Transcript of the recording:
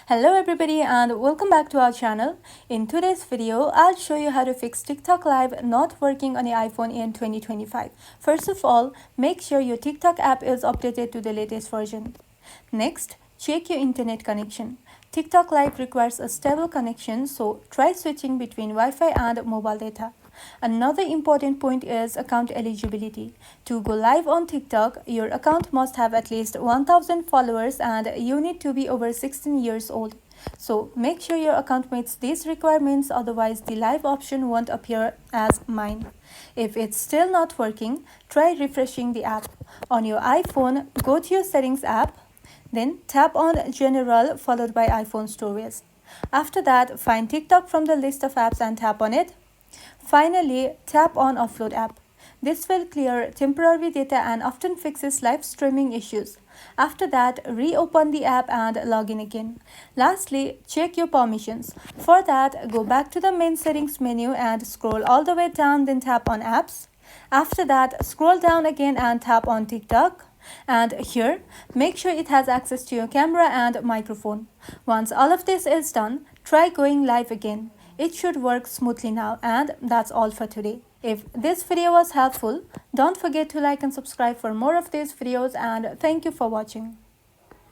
Hello everybody and welcome back to our channel. In today's video, I'll show you how to fix TikTok Live not working on your iPhone in 2025. First of all, make sure your TikTok app is updated to the latest version. Next, check your internet connection. TikTok Live requires a stable connection, so try switching between Wi-Fi and mobile data. Another important point is account eligibility. To go live on TikTok, your account must have at least 1000 followers and you need to be over 16 years old. So make sure your account meets these requirements, otherwise the live option won't appear as mine. If it's still not working, try refreshing the app. On your iPhone, go to your settings app, then tap on General followed by iPhone Storage. After that, find TikTok from the list of apps and tap on it. Finally, tap on Offload app. This will clear temporary data and often fixes live streaming issues. After that, reopen the app and log in again. Lastly, check your permissions. For that, go back to the main settings menu and scroll all the way down, then tap on apps. After that, scroll down again and tap on TikTok. And here, make sure it has access to your camera and microphone. Once all of this is done, try going live again. It should work smoothly now, and that's all for today. If this video was helpful, don't forget to like and subscribe for more of these videos, and thank you for watching.